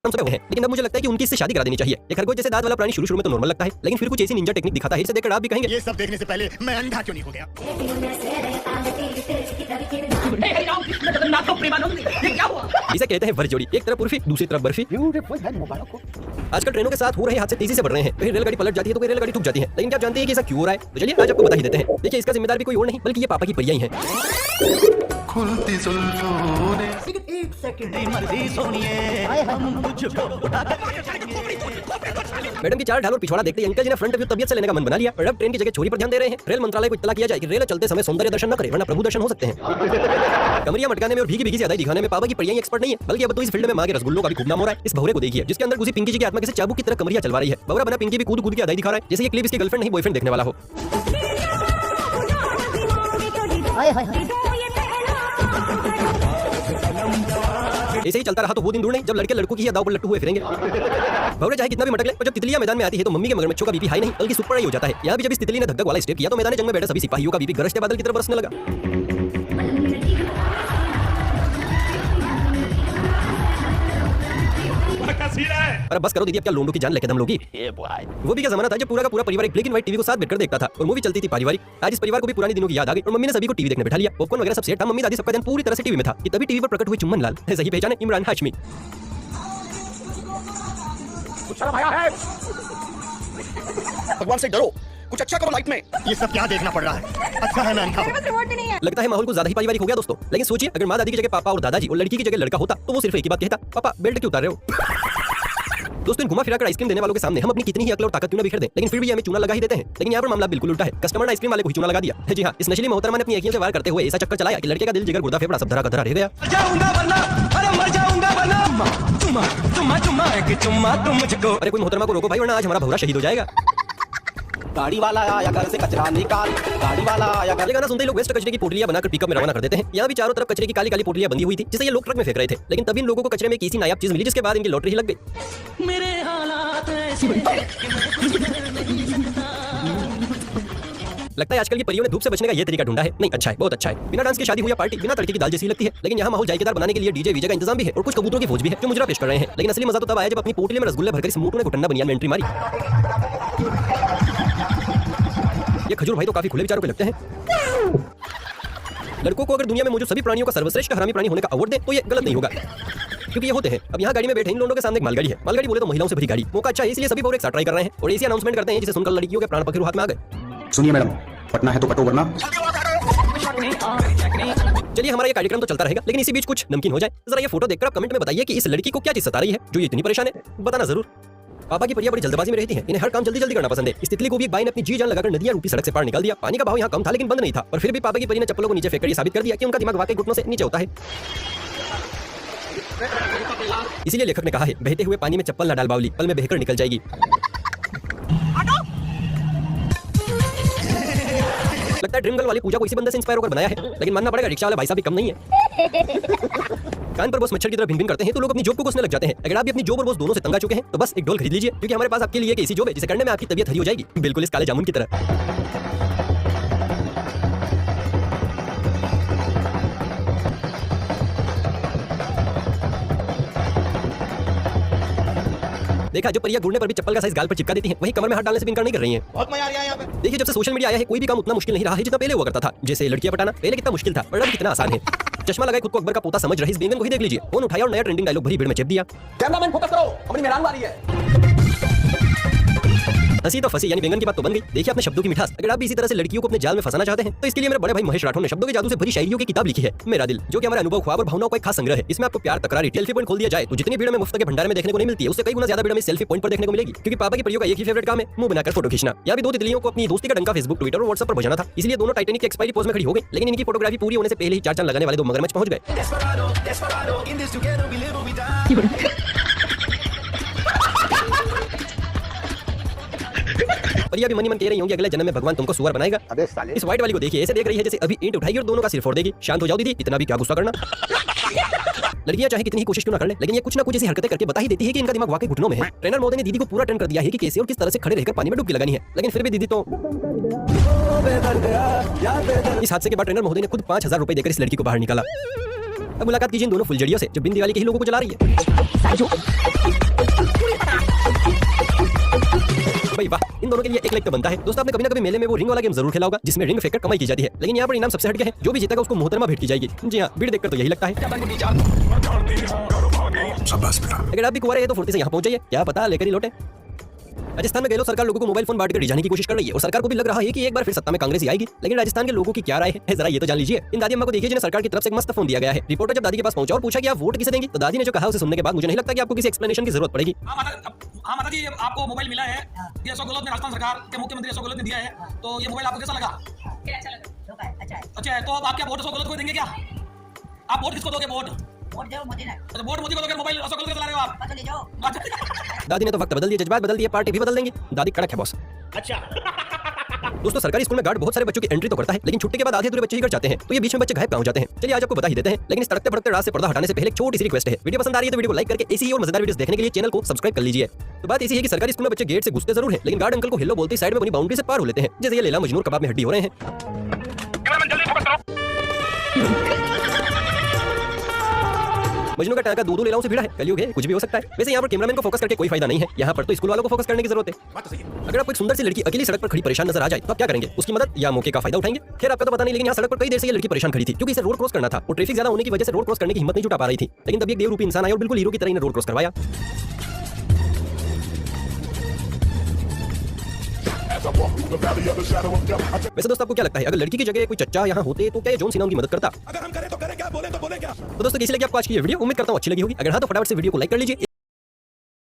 हम सब हैं, लेकिन अब मुझे लगता है कि उनकी इससे शादी करा देनी चाहिए। एक खरगोश जैसे दांत वाला प्राणी शुरू में तो नॉर्मल लगता है, लेकिन फिर कुछ ऐसी निंजा टेक्निक दिखाता है जिसे देखकर आप भी कहेंगे ये सब देखने से पहले मैं अंधा क्यों नहीं हो गया। इसे कहते हैं वर जोड़ी, एक तरफ उर्फी दूसरी तरफ बर्फी। आजकल ट्रेनों के साथ हो रहे हादसे तेजी से बढ़ रहे हैं। कहीं रेलगाड़ी पलट जाती है तो कोई रेलगाड़ी ठुक जाती है, लेकिन क्या आप जानते हैं कि ऐसा क्यों हो रहा है? तो चलिए आज आपको बता ही देते हैं। देखिए, इसका जिम्मेदार भी कोई और नहीं बल्कि ये पापा की परियां ही हैं। एक सेकंड मर्जी सोनिए हम तुझको मैडम की चार ढाल और पिछवाड़ा देखते ही अंकल जी ने फ्रंट व्यू तबियत से लेने का मन बना लिया और अब ट्रेन की जगह छोरी पर ध्यान दे रहे हैं। रेल मंत्रालय को इत्तला किया जाए कि रेल चलते समय सौंदर्य दर्शन न करे, वरना प्रभु दर्शन हो सकते हैं। कमरियां मटकाने में और भीगी भीगी ज्यादा दिखाने में पापा की परियां एक्सपर्ट नहीं है, बल्कि अब तो इस फील्ड में मां के रसगुल्लों का भी खूब नाम हो रहा है। इस भौरे को देखिए जिसके अंदर घुसी पिंकी जी की आत्मा किसी चाबुक की तरह कमरियां चलवा रही है। बवरा बना पिंकी भी कूद कूद के अदाई दिखा रहा है, जैसे ये क्लिप इसकी गर्लफ्रेंड नहीं बॉयफ्रेंड देखने वाला हो। ऐसे ही चलता रहा तो वो दिन दूर नहीं जब लड़के लड़कों की दाव पर लट्टू हुए फिरेंगे। भौरे चाहे कितना भी मटक ले, और जब तितलियां मैदान में आती है तो मम्मी के मगरमच्छों का बीपी हाई नहीं बल्कि सुपर हाई हो जाता है। यहाँ भी जब इस तितली ने धक्का वाला स्टेप किया तो मैदान जंग में बैठे सभी सिपाहियों का बीपी गरजते बादल की तरफ बरसने लगा। अरे बस करो दीदी, अब क्या लोंडो की जान लेके दम लोगी। वो भी क्या जमाना था जब पूरा का पूरा परिवार एक ब्लैक एंड व्हाइट टीवी को साथ बैठकर देखता था और मूवी चलती थी पारिवारिक। आज इस परिवार को भी पुराने दिनों की याद आ गई और मम्मी ने सभी को टीवी देखने बैठा लिया। पॉपकॉर्न वगैरह सब सेट था, मम्मी दादी सबका ध्यान पूरी तरह से टीवी में था कि तभी टीवी पर प्रकट हुए चुम्बन लाल, सही पहचाने इमरान हाशमी। भगवान से डरो, कुछ अच्छा करो लाइफ में। ये सब क्या देखना पड़ रहा है? अच्छा है मैं अंधा हूं। लगता है माहौल को ज्यादा ही पारिवारिक हो गया दोस्तों। लेकिन सोचिए अगर माँ दादी की जगह पापा और दादाजी और लड़की की जगह लड़का होता तो वो सिर्फ एक ही बात कहता, पापा बेल्ट क्यों उतार रहे हो। दोस्तों, इन घुमा फिराकर आइसक्रीम देने वालों के सामने हम अपनी कितनी ही अकल और ताकत क्यों न बिखेर दें, लेकिन फिर भी हमें चूना लगा ही देते हैं। लेकिन यहाँ पर मामला बिल्कुल उल्टा है। कस्टमर ने आइसक्रीम वाले को ही चूना लगा दिया। जी हाँ, इस नशीली मोहतरमा ने अपनी आंखों से वार करते हुए ऐसा चक्कर चलाया कि लड़के का दिल जिगर गुर्दा फेफड़ा सब धरा का धरा रह गया। अरे कोई मोहतरमा को रोको भाई, वरना आज हमारा भौरा शहीद हो जाएगा। गाड़ी वाला आया घर से कचरा निकाल, गाड़ी वाला आया घर। ये गाना सुनते ही लोग वेस्ट कचरे की पोटलियां बनाकर पिकअप में रवाना कर देते हैं। यहाँ भी चारों तरफ कचरे की काली काली पोटलियां बंधी हुई थी जिसे ये लोग ट्रक में फेंक रहे थे, लेकिन तभी इन लोगों को कचरे में किसी नायाब चीज मिली जिसके बाद इनकी लॉटरी ही लग गई। मेरे हालात ऐसे लगता है आजकल की परियों ने धूप से बचने का ये तरीका ढूंढा है। नहीं, अच्छा है, बहुत अच्छा है। बिना डांस की शादी हुई या पार्टी बिना तड़के की दाल जैसी लगती है, लेकिन यहाँ माहौल जायकेदार बनाने के लिए डीजे वीजे का इंतजाम भी है और कुछ कबूतरों की फौज भी है जो मुजरा पेश कर रहे हैं। लेकिन असली मजा तो तब आया जब अपनी पोटली में रसगुल्ले भरकर इस मोटू ने घुटना बनियान में एंट्री मारी। ये खजूर भाई तो काफी खुले विचारों के लगते हैं। लड़कों को अगर दुनिया में मौजूद सभी प्राणियों का सर्वश्रेष्ठ हरामी प्राणी होने का अवार्ड दे तो ये गलत नहीं होगा, क्योंकि ये होते हैं। अब यहाँ गाड़ी में बैठे इन लोगों के सामने एक मालगाड़ी है। मालगाड़ी बोले तो महिलाओं से भरी गाड़ी। मौका अच्छा है इसलिए सभी एक साथ ट्राई कर रहे हैं और ऐसी अनाउंसमेंट करते हैं जिसे सुनकर लड़कियों के प्राण पखेरु हाथ में आ गए। सुनिए मैडम, पटना है तो कटो वरना। चलिए, हमारा ये कार्यक्रम तो चलता रहेगा, लेकिन इसी बीच कुछ नमकीन हो जाए। जरा ये फोटो देखकर आप कमेंट में बताइए कि इस लड़की को क्या चीज सता रही है जो ये इतनी परेशान है, बताना जरूर। पापा की परियां बड़ी जल्दबाजी में रहती हैं, इन्हें हर काम जल्दी जल्दी करना पसंद है। इस तितली को भी एक बाई ने अपनी जी जान लगाकर नदियां रूपी सड़क से पार निकाल दिया। पानी का बहाव यहाँ कम था लेकिन बंद नहीं था, और फिर भी पापा की परी ने चप्पलों को नीचे फेंककर ये साबित कर दिया कि उनका दिमाग वाकई घुटनों से नीचे होता है। इसीलिए लेखक ने कहा है, बहते हुए पानी में चप्पल न डाल बावली, पल में बहकर निकल जाएगी। लगता है ड्रीम गर्ल वाली पूजा को इसी बंदे से इंस्पायर होकर बनाया है, लेकिन मानना पड़ेगा रिक्शा वाले भाई साहब भी कम नहीं है। कान पर बॉस मच्छर की तरह भिन भिन करते हैं तो लोग अपनी जॉब को कोसने लग जाते हैं। अगर आप भी अपनी जॉब और बॉस दोनों से तंग आ चुके हैं तो बस एक डोल खरीद लीजिए, क्योंकि हमारे पास आपके लिए एक ऐसी जॉब है जिसे करने में आपकी तबीयत हरी हो जाएगी, बिल्कुल इस काले जामुन की तरह। देखा, जो परियां घूरने पर भी चप्पल का साइज गाल पर चिपका देती हैं, वही कमर में हाथ डालने से भी इनकार नहीं कर रही हैं। बहुत मजा आ रहा है यहाँ पे। देखिए, जब से सोशल मीडिया आया है कोई भी काम उतना मुश्किल नहीं रहा है जितना पहले हुआ करता था। जैसे लड़कियां पटाना पहले कितना मुश्किल था और अब कितना आसान है। चश्मा लगाए खुद को अकबर का पोता समझ रहे इस बेंगन को ही देख लीजिए। फोन उठाया और नया ट्रेंडिंग डायलॉग भरी भीड़ में चेप दिया। कैमरामैन फोकस करो, अपनी मेहरान वाली है। हंसी तो फंसी, यानी बेंगन की बात तो बन गई। देखिए अपने शब्दों की मिठास। अगर आप भी इसी तरह से लड़कियों को अपने जाल में फंसाना चाहते हैं तो इसके लिए मेरे बड़े भाई महेश राठौर ने शब्दों के जादू से भरी शायरियों की किताब लिखी है, मेरा दिल, जो कि हमारे अनुभव, ख्वाब और भावनाओं का एक खास संग्रह है। इसमें आपको प्यार, तकरार, सेल्फी पॉइंट खोल दिया जाए तो जितनी भीड़ में मुफ्त के भंडार में देखने को नहीं मिलती है, उससे कई गुना ज्यादा भीड़ में सेल्फी पॉइंट पर देखने को मिलेगी। क्योंकि पापा की परियों का एक ही फेवरेट काम है, मुंह बनाकर फोटो खींचना। या भी दो तितलियों को अपनी दोस्ती का डंका फेसबुक, ट्विटर और व्हाट्सएप पर बजाना था, इसलिए दोनों टाइटैनिक की एक्सपायरी पोज में खड़ी हो गई। लेकिन इनकी फोटोग्राफी पूरी होने से पहले ही चार चांद लगाने वाले दो मगरमच्छ पहुंच गए। परियां भी मनी मन कह रही होंगी अगले जन्म में भगवान तुमको सुअर बनाएगा। अबे साले, इस व्हाइट वाली को देखिए, ऐसे देख रही है जैसे अभी ईंट उठाएगी और दोनों का सिर फोड़ देगी। शांत हो जाओ दीदी, इतना भी क्या गुस्सा करना। लड़कियां चाहे कितनी ही कोशिश क्यों ना कर ले, लेकिन ये कुछ ना कुछ ऐसी हरकतें करके बता ही देती है कि इनका दिमाग वाकई घुटनों में है। ट्रेनर मोदी ने दीदी को पूरा ट्रेन कर दिया है कि कैसे और किस तरह से खड़े रहकर पानी में डुबकी लगानी है, लेकिन फिर भी दीदी तो इस हादसे के बाद ट्रेनर महोदय ने खुद 5000 रुपए देकर इस लड़की को बाहर निकाला। अब मुलाकात कीजिए इन दोनों फुलझड़ियों से जो बिन दिवाली के ही लोगों को जला रही है। इन दोनों के लिए एक लाइक तो बनता है। दोस्तों आपने कभी ना कभी मेले में वो रिंग वाला गेम जरूर खेला होगा जिसमें रिंग फेंककर कमाई की जाती है, लेकिन यहाँ पर इनाम सबसे हटके है, जो भी जीतेगा उसको मोहतरमा भेंट की जाएगी। जी हाँ, भीड़ देखकर तो यही लगता है। शाबाश बेटा। अगर आप भी कुंवारे हैं तो फुर्ती से यहाँ पहुंच जाइए, क्या पता लेकर ही लौटे। राजस्थान में गहलोत सरकार लोगों को मोबाइल फोन बांट कर रिझाने की कोशिश कर रही है और सरकार को भी लग रहा है कि एक बार फिर सत्ता में कांग्रेस ही आएगी। लेकिन राजस्थान के लोगों की क्या राय है जरा ये तो जान लीजिए। इन दादी अम्मा को देखिए जिन्हें सरकार की तरफ से एक मस्त फोन दिया गया है। रिपोर्टर जब दादी के पास पहुंचा और पूछा कि आप वोट किसे देंगी, तो दादी ने जो कहा उसे सुनने के बाद मुझे नहीं लगता कि आपको किसी एक्सप्लेनेशन की जरूरत पड़ेगी। हाँ माता जी, आपको मोबाइल मिला है, ये अशोक गहलोत ने, राजस्थान सरकार के मुख्यमंत्री अशोक गहलोत ने दिया है, तो ये मोबाइल आपको कैसा लगा? अच्छा है, तो आप क्या वोट अशोक गहलोत को देंगे क्या? आप वोट किसको दोगे? वोट मोदी को दोगे, मोबाइल अशोक गहलोत का चला रहे हो आप? दादी ने तो वक्त बदल दिया, जज्बात बदल दिए, पार्टी भी बदल देंगी। दादी कड़क है बॉस। अच्छा दोस्तों सरकारी स्कूल में गार्ड बहुत सारे बच्चों की एंट्री तो करता है, लेकिन छुट्टी के बाद आधे अधूरे बच्चे ही घर जाते हैं, तो ये बीच में बच्चे गायब कहाँ हो जाते हैं? चलिए आज आपको बता ही देते हैं। लेकिन इस तड़कते भड़कते रात से पर्दा हटाने से पहले एक छोटी सी रिक्वेस्ट है। वीडियो पसंद आ रही है तो वीडियो को लाइक करके ऐसी ही और मजेदार वीडियोस देखने के लिए चैनल को सब्सक्राइब कर लीजिए। तो बात ऐसी है कि सरकारी स्कूल में बच्चे गेट से घुसते जरूर हैं, लेकिन गार्ड अंकल को हेलो बोलते साइड में बनी बाउंड्री से पार हो लेते हैं, जैसे ये लैला मजनूर कबाब में हड्डी हो रहे हैं। मजनू का टाका दो लैलाओं से भिड़ा है, कलयुग है, कुछ भी हो सकता है। वैसे यहाँ पर कैमरामैन को फोकस करके कोई फायदा नहीं है, यहाँ पर तो स्कूल वालों को फोकस करने की जरूरत है। अगर आपको एक सुंदर सी लड़की अकेली सड़क पर खड़ी परेशान नजर आ जाए तो आप क्या करेंगे? उसकी मदद या मौके का फायदा उठाएंगे? खैर आपका तो पता नहीं, लेकिन यहाँ सड़क पर कई देर से ये लड़की परेशान खड़ी थी क्योंकि इसे रोड क्रॉस करना था और ट्रैफिक ज्यादा होने की वजह से रोड क्रॉस करने की हिम्मत नहीं जुटा पा रही थी। लेकिन तब एक देवरूपी इंसान आया और बिल्कुल हीरो की तरह इन्हें रोड क्रॉस करवाया। वैसे दोस्तों आपको क्या लगता है, अगर लड़की की जगह कोई चच्चा यहाँ होते तो क्या ये जॉन सीना उनकी मदद करता? अगर हम करें तो करें क्या, बोले तो बोले क्या? तो दोस्तों कैसी लगी आपको आज की ये वीडियो? उम्मीद करता हूँ अच्छी लगी होगी। अगर हाँ तो फटाफट से वीडियो को लाइक कर लीजिए।